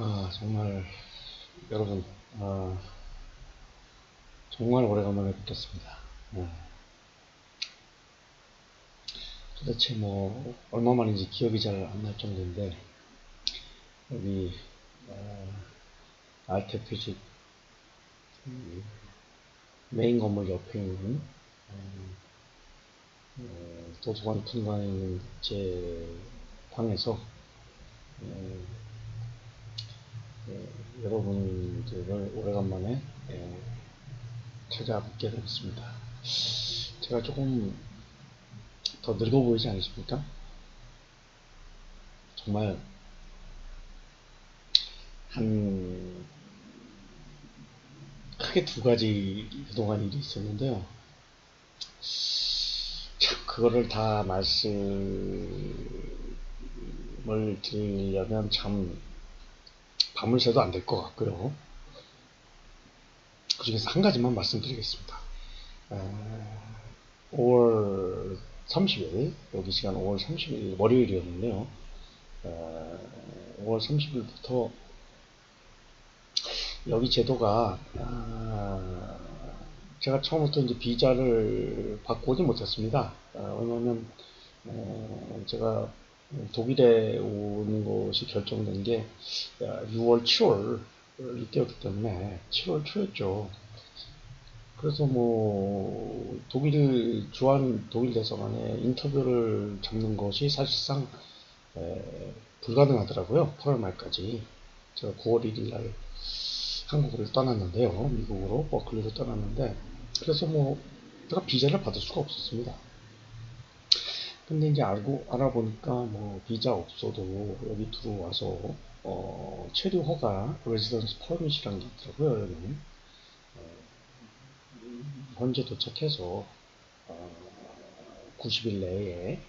정말 여러분, 정말 오래간만에 뵙겠습니다. 네. 도대체 뭐 얼마 만인지 기억이 잘 안 날 정도인데 여기 알테퓨직 메인 건물 옆에 있는 도서관 분관에 있는 제 방에서 여러분들을 오래간만에 찾아뵙게 되었습니다. 제가 조금 더 늙어 보이지 않으십니까? 정말 한 크게 두 가지 그동안 일이 있었는데요. 참, 그거를 다 말씀을 드리려면 참 밤을 새도 안 될 것 같고요. 그 중에서 한 가지만 말씀드리겠습니다. 5월 30일, 여기 시간 5월 30일 월요일이었는데요. 5월 30일부터 여기 제도가 제가 처음부터 이제 비자를 받고 오지 못했습니다. 왜냐하면 제가 독일에 오는 것이 결정된 게 6월, 7월 이때였기 때문에 7월 초였죠. 그래서 뭐 독일 주한 독일 대사관에 인터뷰를 잡는 것이 사실상 불가능하더라고요. 8월 말까지. 제가 9월 1일 날 한국을 떠났는데요. 미국으로 버클리로 떠났는데 그래서 뭐 제가 비자를 받을 수가 없었습니다. 근데 이제 알아보니까 뭐 비자 없어도 여기 들어와서 체류 허가 레지던스 퍼밋이라는 게 있더라고요. 여기는 현재 도착해서 90일 내에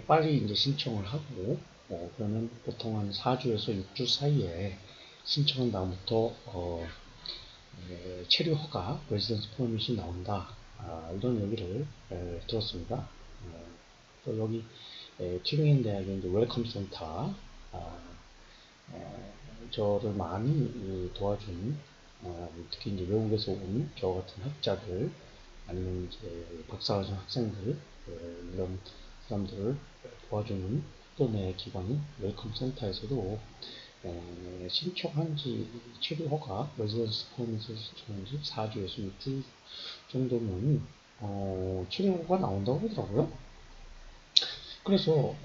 빨리 이제 신청을 하고 그러면 보통 한 4주에서 6주 사이에 신청한 다음부터 체류 허가 레지던스 퍼밋이 나온다. 이런 얘기를 들었습니다. 또 여기 튜링겐 대학의 이제 웰컴 센터 저를 많이 도와준 특히 이제 외국에서 온 저 같은 학자들 아니면 이제 박사과정 학생들 이런 사람들을 도와주는 또 내 기관인 웰컴 센터에서도 신청한 지 체류 허가 레지던스 퍼밋을 신청한 지 4주에서 6주 정도면 체류 허가가 나온다고 하더라고요. 그래서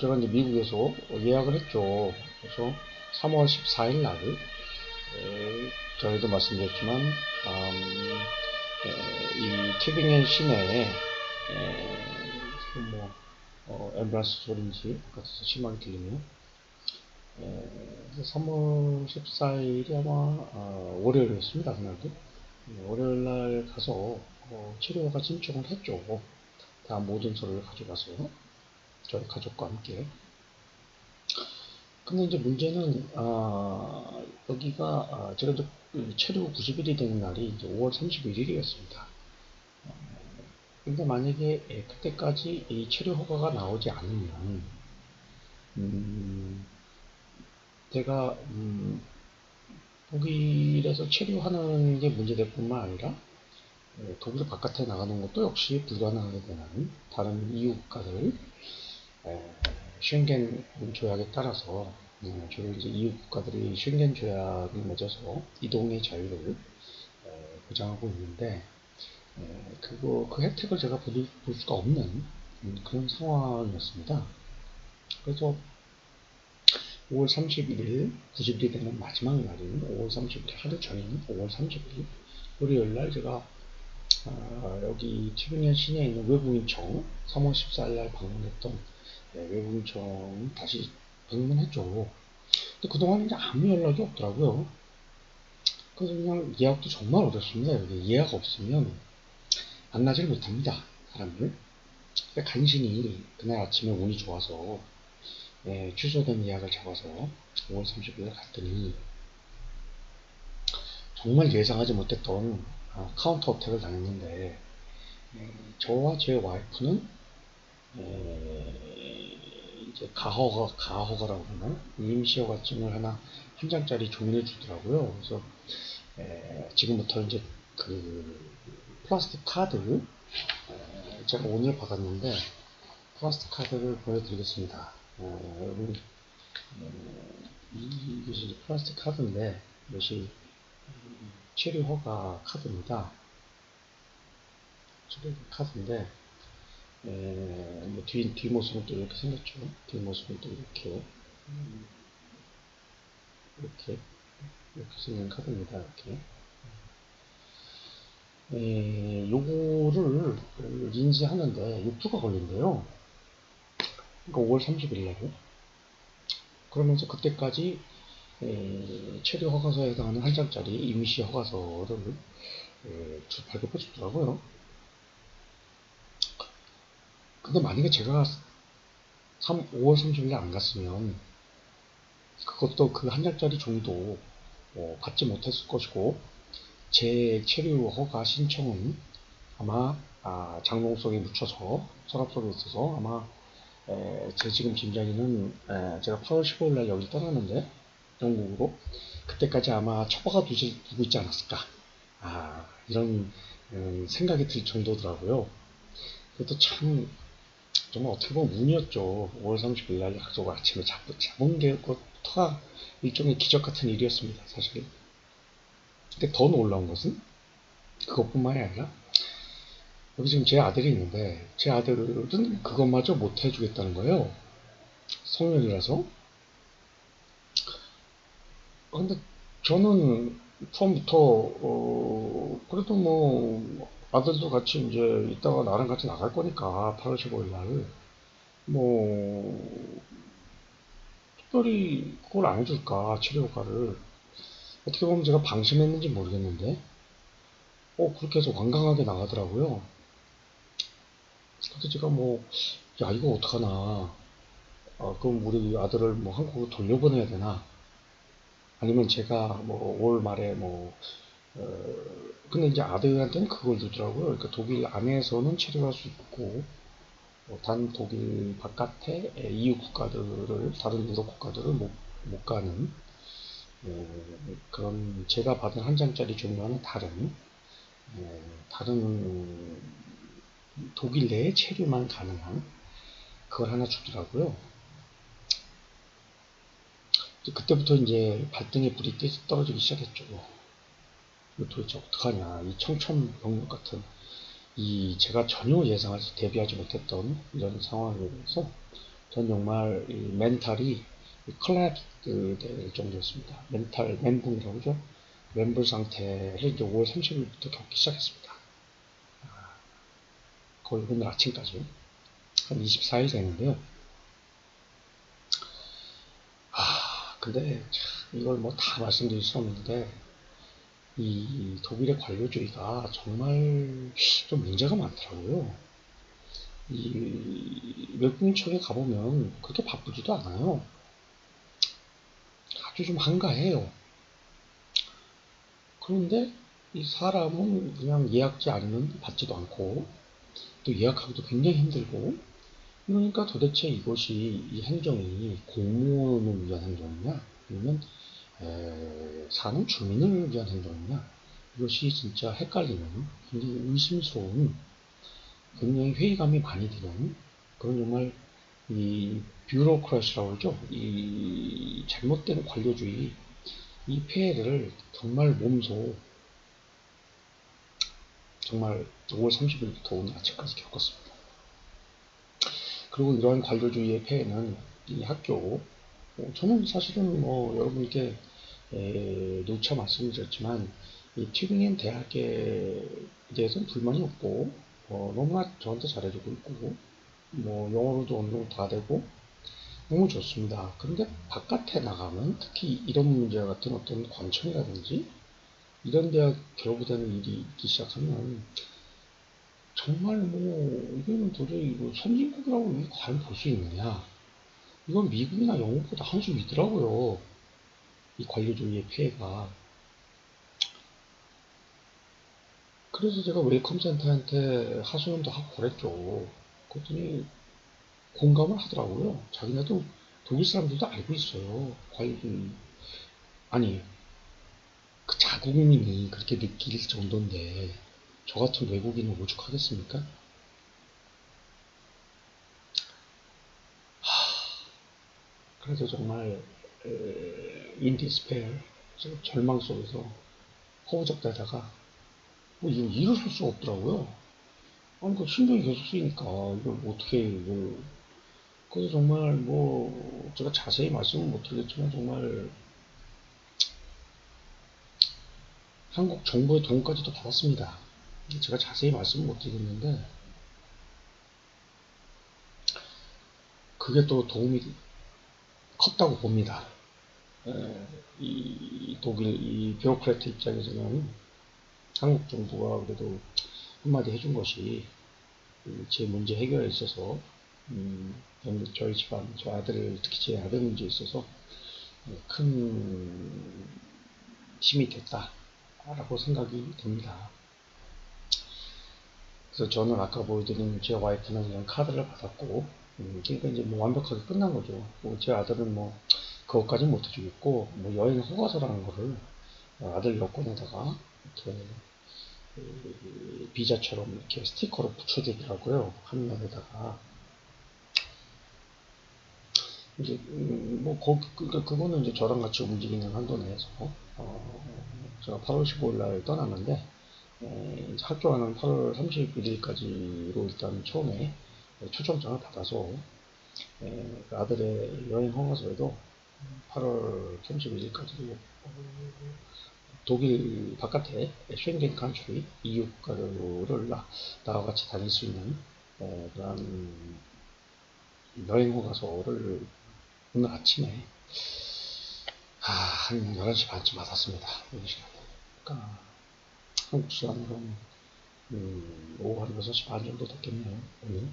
제가 이제 미국에서 예약을 했죠. 그래서 3월 14일 날 전에도 말씀드렸지만 이 튜빙엔 시내에 뭐 앰뷸런스 소리인지 바깥에서 심하게 들리네요. 3월 14일이 아마 월요일이었습니다. 그날도 월요일 날 가서 치료가 신청을 했죠. 다 모든 서류를 가져가서 저희 가족과 함께. 근데 이제 문제는 여기가 제가 이제 체류 90일이 되는 날이 이제 5월 31일이었습니다. 근데 만약에 그때까지 이 체류 허가가 나오지 않으면 제가 독일에서 체류하는 게 문제될 뿐만 아니라 독일 바깥에 나가는 것도 역시 불가능하게 되는 다른 EU 국가들 쉥겐 조약에 따라서 주로 이제 EU 국가들이 쉥겐 조약을 맺어서 이동의 자유를 보장하고 있는데 그 혜택을 제가 볼 수가 없는 그런 상황이었습니다. 그래서 5월 31일, 90일이 되는 마지막 날인 5월 31일 하루 전인 5월 30일 월요일 날 제가 여기 튜빙현 시내에 있는 외국인청 3월 14일 날 방문했던 외국인청 다시 방문했죠. 근데 그동안 이제 아무 연락이 없더라고요. 그래서 그냥 예약도 정말 어렵습니다. 여기 예약 없으면 만나지를 못합니다. 사람을. 간신히 그날 아침에 운이 좋아서 취소된 예약을 잡아서 5월 30일에 갔더니 정말 예상하지 못했던 카운터 어택을 당했는데 저와 제 와이프는 가허가라고 하나? 임시허가증을 하나 한 장짜리 종이를 주더라고요. 그래서 지금부터 이제 그 플라스틱 카드 제가 오늘 받았는데 플라스틱 카드를 보여드리겠습니다. 여러분 이것이 이제 플라스틱 카드인데 이것이 체류 허가 카드입니다. 체류 카드인데 뭐 뒷모습은 또 이렇게 생겼죠. 뒷모습은 또 이렇게 생긴 카드입니다. 이렇게. 요거를 인지하는데 6주가 걸린대요. 그러니까 5월 30일 날에. 그러면서 그때까지 체류 허가서에 해당하는 한 장짜리 임시 허가서를 발급해 주더라고요. 근데 만약에 제가 5월 30일에 안 갔으면 그것도 그 한 장짜리 종이도 받지 못했을 것이고 제 체류 허가 신청은 아마 장롱 속에 묻혀서 서랍 속에 있어서 아마 제 지금 짐작에는 제가 8월 15일 날 여기 떠나는데 영국으로 그때까지 아마 처박아 두고 있지 않았을까 이런 생각이 들 정도더라고요. 그것도 참 정말 어떻게 보면 운이었죠. 5월 30일 날 약속을 아침에 잡은 게 그것부터가 일종의 기적 같은 일이었습니다. 사실. 근데 더 놀라운 것은 그것뿐만이 아니라 여기 지금 제 아들이 있는데 제 아들은 그것마저 못 해주겠다는 거예요. 성년이라서. 근데 저는 처음부터 그래도 뭐 아들도 같이 이제 이따가 나랑 같이 나갈 거니까 8월 15일 날 뭐 특별히 그걸 안 해줄까 치료 효과를 어떻게 보면 제가 방심했는지 모르겠는데 그렇게 해서 완강하게 나가더라고요. 그래서 제가 뭐 야 이거 어떡하나 그럼 우리 아들을 뭐 한국으로 돌려보내야 되나 아니면 제가 뭐 올 말에 뭐 근데 이제 아들한테는 그걸 주더라고요. 그러니까 독일 안에서는 체류할 수 있고 단 독일 바깥에 EU 국가들을 다른 유럽 국가들을 못 가는 그런 제가 받은 한 장짜리 종류와는 다른 독일 내에 체류만 가능한 그걸 하나 주더라고요. 그때부터 이제 발등에 불이 떨어지기 시작했죠. 이거 도대체 어떡하냐. 이 청천벽력 같은 이 제가 전혀 예상해서 대비하지 못했던 이런 상황에 대해서 전 정말 이 멘탈이 collapse 될 정도였습니다. 멘붕이라고 하죠. 멘붕 상태를 이제 5월 30일부터 겪기 시작했습니다. 거의 오늘 아침까지 한 24일 되는데요. 근데 이걸 뭐 다 말씀드릴 수 없는데 이 독일의 관료주의가 정말 좀 문제가 많더라고요. 이 외국인청에 가보면 그렇게 바쁘지도 않아요. 아주 좀 한가해요. 그런데 이 사람은 그냥 예약제 아니면 받지도 않고 또 예약하기도 굉장히 힘들고 그러니까 도대체 이것이 이 행정이 공무원을 위한 행정이냐 아니면 사는 주민을 위한 행정이냐 이것이 진짜 헷갈리는 굉장히 의심스러운 굉장히 회의감이 많이 드는 그런 정말 이 뷰로크라시라고 그러죠. 이 잘못된 관료주의 이 폐해를 정말 몸소 정말 5월 30일부터 오늘 아침까지 겪었습니다. 그리고 이러한 관료주의의 폐해는 이 학교 저는 사실은 뭐 여러분께 누차 말씀드렸지만 이 튜빙엔 대학에 대해서는 불만이 없고 너무나 저한테 잘해주고 있고 뭐 영어로도 어느 정도 다 되고 너무 좋습니다. 그런데 바깥에 나가면 특히 이런 문제 같은 어떤 관청이라든지 이런 데와 결부되는 일이 있기 시작하면 정말 뭐 이거는 도저히 뭐 선진국이라고 이게 과연 볼 수 있느냐 이건 미국이나 영국보다 한 수 위더라고요. 이 관료주의의 폐해가. 그래서 제가 웰컴 센터한테 하소연도 하고 그랬죠. 그랬더니 공감을 하더라고요. 자기네도 독일 사람들도 알고 있어요. 아니, 그 자국민이 그렇게 느낄 정도인데 저 같은 외국인은 오죽하겠습니까? 그래서 정말 인디스페어 절망 속에서 허우적대다가 뭐 이럴 수가 없더라고요. 아니 그 신경이 계속 쓰이니까 이걸 어떻게 이걸 그래서 정말 뭐 제가 자세히 말씀은 못 드리겠지만 정말 한국 정부의 도움까지도 받았습니다. 제가 자세히 말씀은 못 드리겠는데 그게 또 도움이 컸다고 봅니다. 이 독일 이 뷰로크래트 입장에서는 한국 정부가 그래도 한마디 해준 것이 제 문제 해결에 있어서 저희 집안, 저 아들, 특히 제 아들 문제에 있어서 큰 힘이 됐다라고 생각이 듭니다. 그래서 저는 아까 보여드린 제 와이프는 그냥 카드를 받았고, 그러니까 이제 뭐 완벽하게 끝난 거죠. 제 아들은 뭐 그것까지는 못 해주겠고, 뭐 여행 허가서라는 거를 아들 여권에다가 이렇게 비자처럼 이렇게 스티커로 붙여주더라고요. 화면에다가. 이제 뭐 그거는 이제 저랑 같이 움직이는 한도 내에서 제가 8월 15일 날 떠났는데 이제 학교가는 8월 31일까지로 일단 처음에 초청장을 받아서 그 아들의 여행 허가서에도 8월 31일까지로 독일 바깥에 쉔겐 칸츄리 EU 국가를 나와 같이 다닐 수 있는 그런 여행 허가서를 오늘 아침에 한 11시 반쯤 받았습니다. 이 시간에. 그러니까 한국 시간으로 오후 한 6시 반 정도 됐겠네요. 오늘.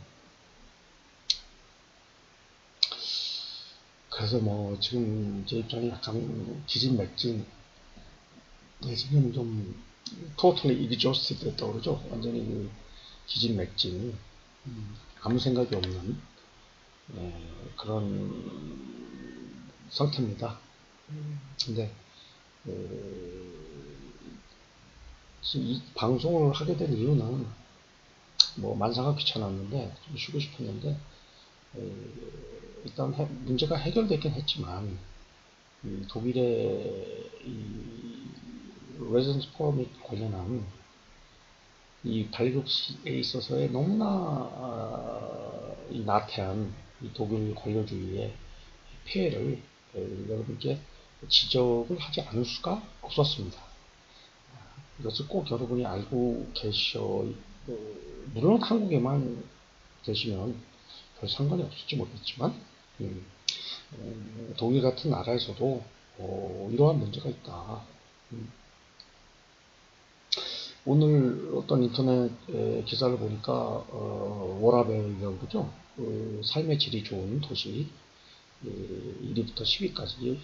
그래서 뭐 지금 제 입장이 약간 기진맥진 지금 좀 totally exhausted 됐다고 그러죠. 완전히 그 기진맥진 아무 생각이 없는 그런 상태입니다. 근데 지금 이 방송을 하게 된 이유는 뭐 만사가 귀찮았는데 좀 쉬고 싶었는데 일단 문제가 해결되긴 했지만 독일의 이 레지던스 포럼에 관련한 이 발급에 있어서의 너무나 이 나태한 이 독일 관료주의의 폐해를 여러분께 지적을 하지 않을 수가 없었습니다. 이것을 꼭 여러분이 알고 물론 한국에만 계시면 별 상관이 없을지 모르겠지만, 독일 같은 나라에서도 이러한 문제가 있다. 오늘 어떤 인터넷 기사를 보니까 워라벨이라고 그러죠. 삶의 질이 좋은 도시 1위부터 10위까지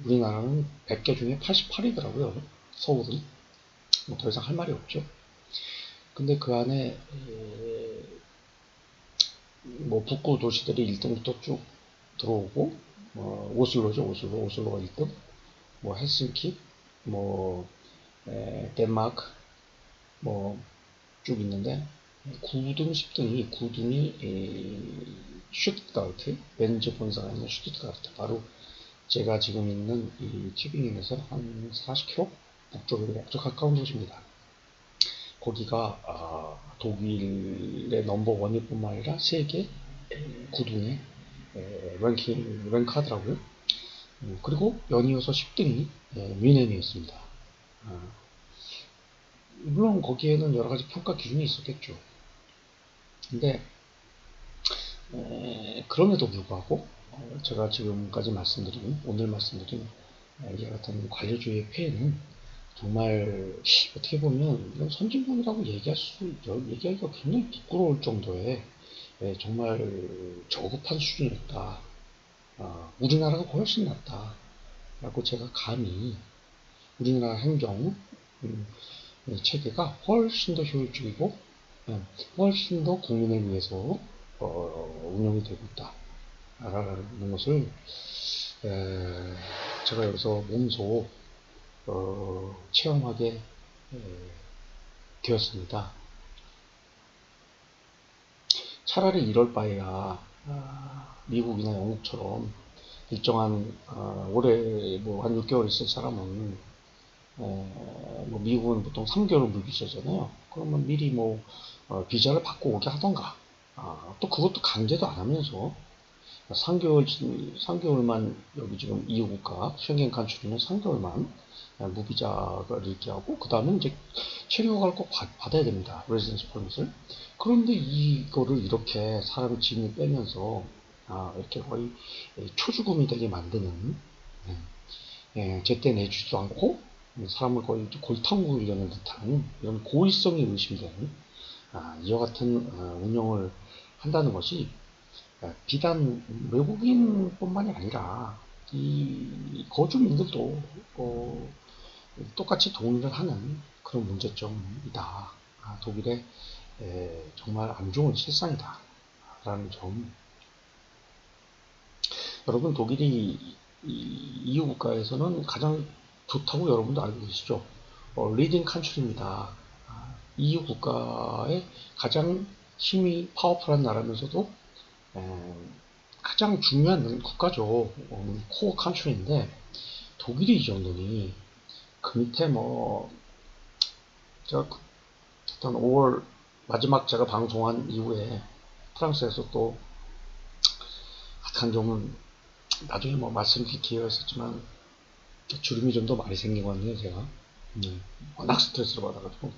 우리나라는 100개 중에 88위더라고요. 서울은 뭐 더 이상 할 말이 없죠. 근데 그 안에 뭐 북구 도시들이 1등부터 쭉 들어오고 오슬로죠. 오슬로가 1등, 뭐 헬싱키, 뭐 덴마크 뭐 쭉 있는데 9등, 10등이 9등이 슈투트가르트, 벤즈 본사가 있는 슈투트가르트, 바로 제가 지금 있는 이 튜빙엔에서 한 40km 북쪽으로 아주 가까운 도시입니다. 거기가 독일의 넘버원일 뿐만 아니라 세계 9등의 랭크하더라고요. 그리고 연이어서 10등이 뮌헨이었습니다. 물론 거기에는 여러 가지 평가 기준이 있었겠죠. 근데 그럼에도 불구하고 제가 지금까지 오늘 말씀드린 이 같은 관료주의의 폐해는 정말 어떻게 보면 이건 선진국이라고 얘기하기가 굉장히 부끄러울 정도의 정말 저급한 수준이었다. 우리나라가 훨씬 낫다. 라고 제가 감히 우리나라 행정 체계가 훨씬 더 효율적이고 훨씬 더 국민을 위해서 운영이 되고 있다라는 것을 제가 여기서 몸소 체험하게 되었습니다. 차라리 이럴 바에야 미국이나 영국처럼 일정한 올해 뭐 한 6개월 있을 사람은 뭐 미국은 보통 3개월 물비자잖아요. 그러면 미리 뭐 비자를 받고 오게 하던가 또 그것도 강제도 안 하면서 3개월만 여기 지금 EU 국가 쉥겐 칸츄리는 3개월만 무비자를 이렇게 하고 그 다음에 이제 체류허가를 꼭 받아야 됩니다. 레지던스 퍼밋을. 그런데 이거를 이렇게 사람 짐을 빼면서 이렇게 거의 초주금이 되게 만드는 제때 내주지도 않고 사람을 거의 골탕 구이려는 듯한 이런 고의성이 의심되는 이와 같은 운영을 한다는 것이 비단 외국인뿐만이 아니라 이 거주민들도 똑같이 동의를 하는 그런 문제점이다. 독일의 정말 안 좋은 실상이다. 라는 점. 여러분 독일이 EU 국가에서는 가장 좋다고 여러분도 알고 계시죠? 리딩 칸츄리입니다. EU 국가의 가장 힘이 파워풀한 나라면서도 가장 중요한 국가죠. 코어 칸츄리인데 독일이 이 정도니 그 밑에 뭐 제가 일단 5월 마지막 제가 방송한 이후에 프랑스에서 또 핫한 점은 나중에 뭐 말씀드릴 기회가 있었지만 주름이 좀 더 많이 생긴 것 같네요 제가. 워낙 스트레스를 받아가지고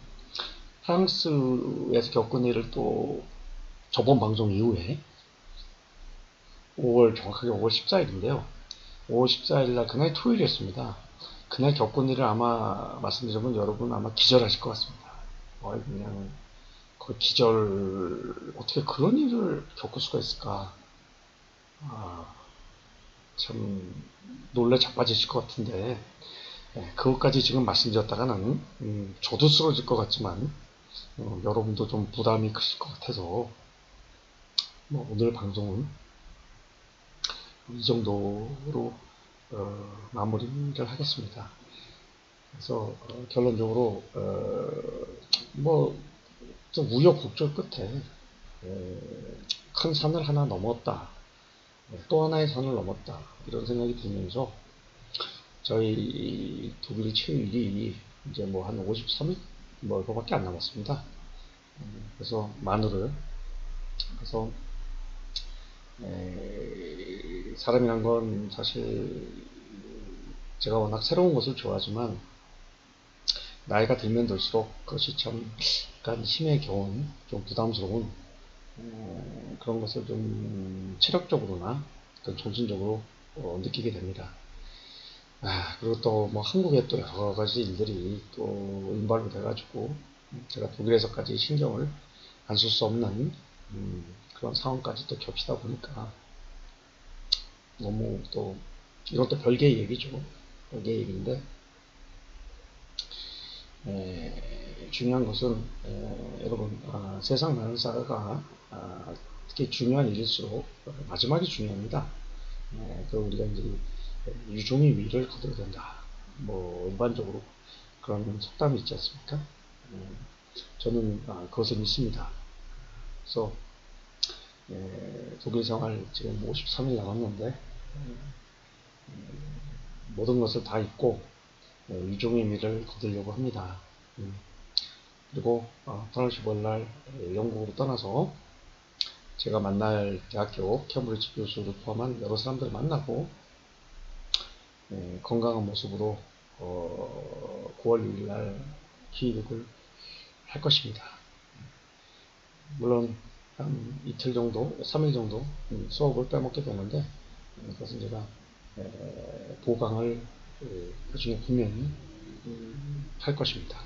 프랑스에서 겪은 일을 또 저번 방송 이후에 5월 정확하게 5월 14일인데요. 5월 14일 날 그날 토요일이었습니다. 그날 겪은 일을 아마 말씀드리면 여러분 아마 기절하실 것 같습니다. 그냥 거의 기절 어떻게 그런 일을 겪을 수가 있을까? 참 놀래 자빠지실 것 같은데 그것까지 지금 말씀드렸다가는 저도 쓰러질 것 같지만 여러분도 좀 부담이 크실 것 같아서 뭐 오늘 방송은 이 정도로 마무리를 하겠습니다. 그래서 결론적으로 뭐 우여곡절 끝에 큰 산을 하나 넘었다. 또 하나의 산을 넘었다. 이런 생각이 들면서 저희 독일 체육이 이제 뭐 한 53일 뭐 이거밖에 안 남았습니다. 그래서 마누를 그래서 사람이란 건 사실 제가 워낙 새로운 것을 좋아하지만 나이가 들면 들수록 그것이 참 약간 힘에 겨운 좀 부담스러운 그런 것을 좀 체력적으로나 정신적으로 느끼게 됩니다. 그리고 또 뭐 한국에 또 여러 가지 일들이 또 인발로 돼가지고 제가 독일에서까지 신경을 안 쓸 수 없는 그런 상황까지 또 겹치다 보니까 너무 또 이건 또 별개의 얘기죠. 별개의 얘기인데 중요한 것은 여러분 세상 나는 사가 특히 중요한 일일수록 마지막이 중요합니다. 그 우리가 이제 유종의 미를 거둬야 된다. 뭐 일반적으로 그런 속담이 있지 않습니까? 저는 그것을 믿습니다. 그래서 독일 생활 지금 53일 남았는데 모든 것을 다 잊고 유종의 미를 거두려고 합니다. 그리고 8월 15일 날 영국으로 떠나서 제가 만날 대학교 캠브리지 교수를 포함한 여러 사람들을 만나고 건강한 모습으로 9월 6일 날 귀국을 할 것입니다. 물론 한 이틀 정도, 3일 정도 수업을 빼먹게 되는데 그것은 제가 보강을 나중에 분명히 할 것입니다.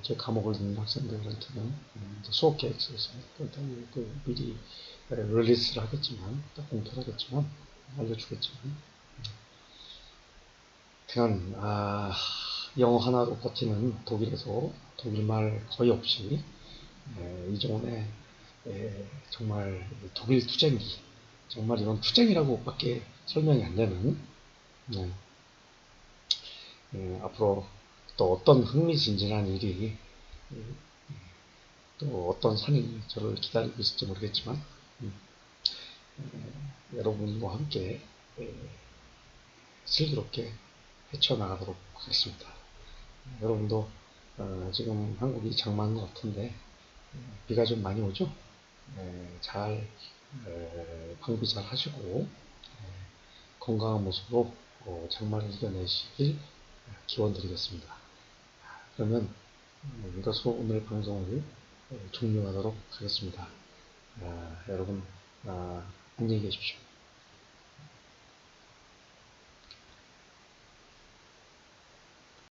제 과목을 듣는 학생들한테는 수업 계획서에 미리 릴리스를 하겠지만, 공표를 하겠지만, 알려주겠지만, 그냥, 영어 하나로 버티는 독일에서 독일말 거의 없이 이종훈의 정말 독일 투쟁기, 정말 이건 투쟁이라고밖에 설명이 안 되는 네, 앞으로 또 어떤 흥미진진한 일이 또 어떤 산이 저를 기다리고 있을지 모르겠지만 여러분과 함께 슬기롭게 헤쳐나가도록 하겠습니다. 여러분도 지금 한국이 장마인 것 같은데 비가 좀 많이 오죠? 잘 방비 잘 하시고 건강한 모습으로 장마를 이겨내시길 기원 드리겠습니다. 그러면 이것으로 오늘 방송을 종료하도록 하겠습니다. 여러분 안녕히 계십시오.